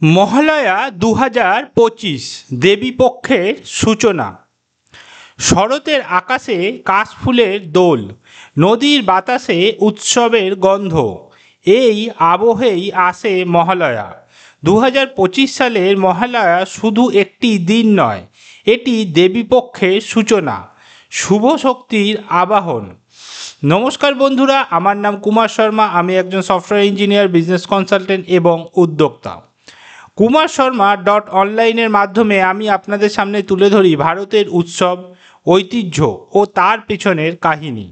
মহালয়া 2025 দেবীপক্ষের সূচনা। শরতের আকাশে কাশফুলের দোল, নদীর বাতাসে উৎসবের গন্ধ। এই আবহেই আসে মহালয়া। 2025 সালের মহালয়া শুধু একটি দিন নয়, এটি দেবীপক্ষের সূচনা, শুভ শক্তির আবাহন। নমস্কার বন্ধুরা, আমার নাম কুমার শর্মা। আমি একজন সফটওয়্যার ইঞ্জিনিয়ার, বিজনেস কনসালটেন্ট এবং উদ্যোক্তা। kumarSharma.online-এর মাধ্যমে আমি আপনাদের সামনে তুলে ধরি ভারতের উৎসব, ঐতিহ্য ও তার পেছনের কাহিনী।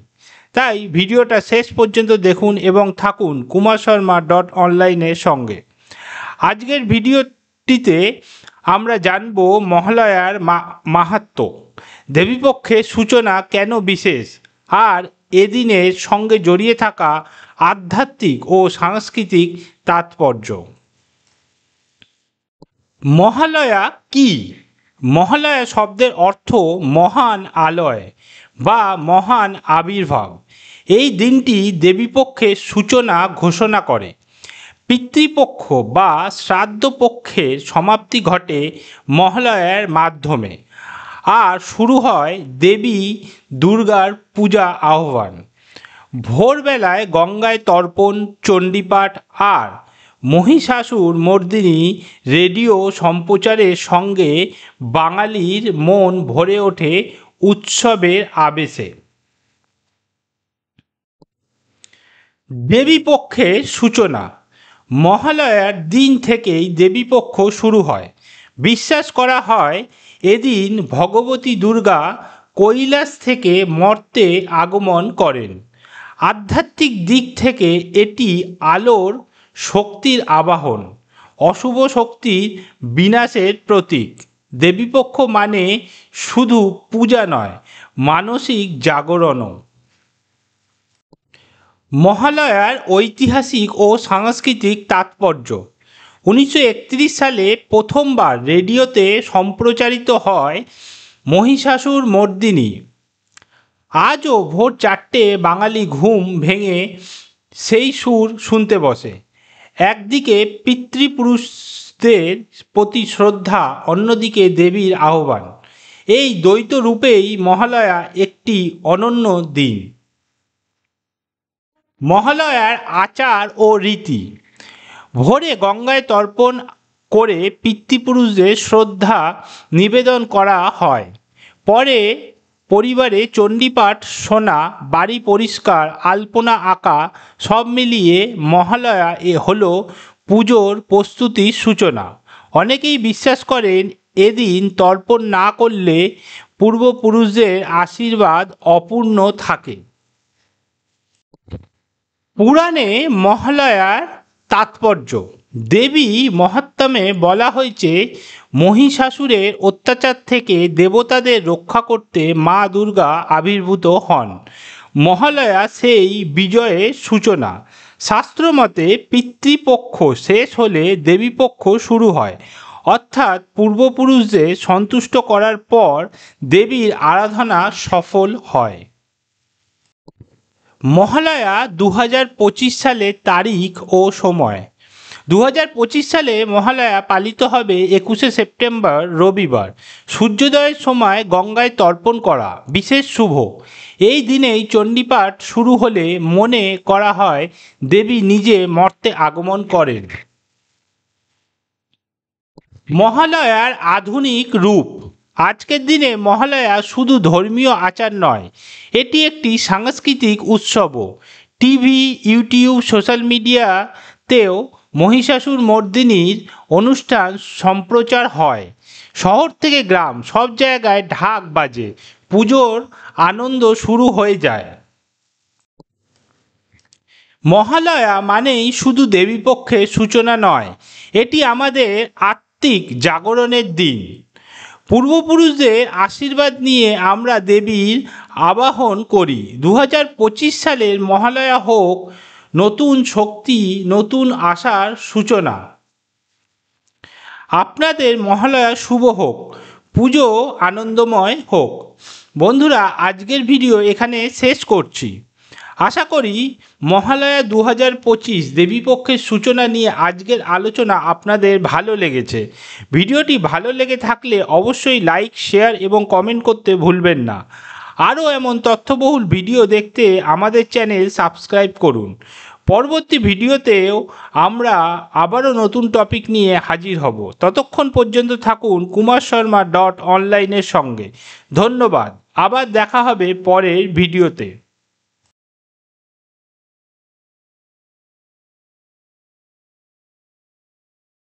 তাই ভিডিওটা শেষ পর্যন্ত দেখুন এবং থাকুন kumarSharma.online-এর সঙ্গে। আজকের ভিডিওটিতে আমরা জানব মহালয়ার মাহাত্ম্য, দেবীপক্ষের সূচনা কেন বিশেষ, আর এদিনের সঙ্গে জড়িয়ে থাকা আধ্যাত্মিক ও সাংস্কৃতিক তাৎপর্য। মহালয়া কি? মহালয়া শব্দের অর্থ মহান আলয় বা মহান আবির্ভাব। এই দিনটি দেবীপক্ষের সূচনা ঘোষণা করে। পিতৃপক্ষ বা শ্রাদ্ধপক্ষের সমাপ্তি ঘটে মহালয়ার মাধ্যমে, আর শুরু হয় দেবী দুর্গার পূজা আহ্বান। ভোরবেলায় গঙ্গায় তর্পণ, চণ্ডীপাঠ আর মহিষাসুর মর্দিনী রেডিও সম্প্রচারের সঙ্গে বাঙালির মন ভরে ওঠে উৎসবের আবেশে। দেবীপক্ষের সূচনা। মহালয়ার দিন থেকেই দেবীপক্ষ শুরু হয়। বিশ্বাস করা হয় এদিন ভগবতী দুর্গা কৈলাস থেকে মর্তে আগমন করেন। আধ্যাত্মিক দিক থেকে এটি আলোর শক্তির আবাহন, অশুভ শক্তির বিনাশের প্রতীক। দেবীপক্ষ মানে শুধু পূজা নয়, মানসিক জাগরণও। মহালয়ার ঐতিহাসিক ও সাংস্কৃতিক তাৎপর্য। 1931 সালে প্রথমবার রেডিওতে সম্প্রচারিত হয় মহিষাসুর মর্দিনী। আজও ভোর 4টে বাঙালি ঘুম ভেঙে সেই সুর শুনতে বসে। একদিকে পিতৃপুরুষদের প্রতি শ্রদ্ধা, অন্যদিকে দেবীর আহ্বান। এই দ্বৈত রূপেই মহালয়া একটি অনন্য দিন। মহালয়ার আচার ও রীতি। ভোরে গঙ্গায় তর্পণ করে পিতৃপুরুষদের শ্রদ্ধা নিবেদন করা হয়। পরে পরিবারে চণ্ডীপাঠ শোনা, বাড়ি পরিষ্কার, আলপনা আঁকা, সব মিলিয়ে মহালয়া হলো পুজোর প্রস্তুতির সূচনা। অনেকেই বিশ্বাস করেন এদিন তর্পণ না করলে পূর্বপুরুষদের আশীর্বাদ অপূর্ণ থাকে। পুরাণে মহালয়ার তাৎপর্য। দেবী মহাত্ম্যে বলা হয়েছে মহিষাসুরের অত্যাচার থেকে দেবতাদের রক্ষা করতে মা দুর্গা আবির্ভূত হন। মহালয়া সেই বিজয়ের সূচনা। শাস্ত্রমতে পিতৃপক্ষ শেষ হলে দেবীপক্ষ শুরু হয়, অর্থাৎ পূর্বপুরুষদের সন্তুষ্ট করার পর দেবীর আরাধনা সফল হয়। মহালয়া 2025 সালের তারিখ ও সময়। 2025 সালে মহালয়া পালিত হবে 21শে সেপ্টেম্বর রবিবার। সূর্যোদয়ের সময় গঙ্গায় তর্পণ করা বিশেষ শুভ। এই দিনেই চণ্ডীপাঠ শুরু হলে মনে করা হয় দেবী নিজে মর্তে আগমন করেন। মহালয়ার আধুনিক রূপ। আজকের দিনে মহালয়া শুধু ধর্মীয় আচার নয়, এটি একটি সাংস্কৃতিক উৎসবও। টিভি, ইউটিউব, সোশ্যাল মিডিয়াতেও মহিষাসুর মর্দিনীর অনুষ্ঠান সম্প্রচার হয়। শহর থেকে গ্রাম, সব জায়গায় ঢাক বাজে, পুজোর আনন্দ শুরু হয়ে যায়। মহালয়া মানেই শুধু দেবীপক্ষের সূচনা নয়, এটি আমাদের আত্মিক জাগরণের দিন। পূর্বপুরুষদের আশীর্বাদ নিয়ে আমরা দেবীর আবাহন করি। 2025 সালের মহালয়া হোক নতুন শক্তি, নতুন আশার সূচনা। আপনাদের মহালয়া শুভ হোক, পুজো আনন্দময় হোক। বন্ধুরা, আজকের ভিডিও এখানে শেষ করছি। আশা করি মহালয়া 2025 দেবীপক্ষের সূচনা নিয়ে আজকের আলোচনা আপনাদের ভালো লেগেছে। ভিডিওটি ভালো লেগে থাকলে অবশ্যই লাইক, শেয়ার এবং কমেন্ট করতে ভুলবেন না। আরও এমন তথ্যবহুল ভিডিও দেখতে আমাদের চ্যানেল সাবস্ক্রাইব করুন। পরবর্তী ভিডিওতেও আমরা আবারও নতুন টপিক নিয়ে হাজির হব। ততক্ষণ পর্যন্ত থাকুন kumarSharma.online এর সঙ্গে। ধন্যবাদ। আবার দেখা হবে পরের ভিডিওতে।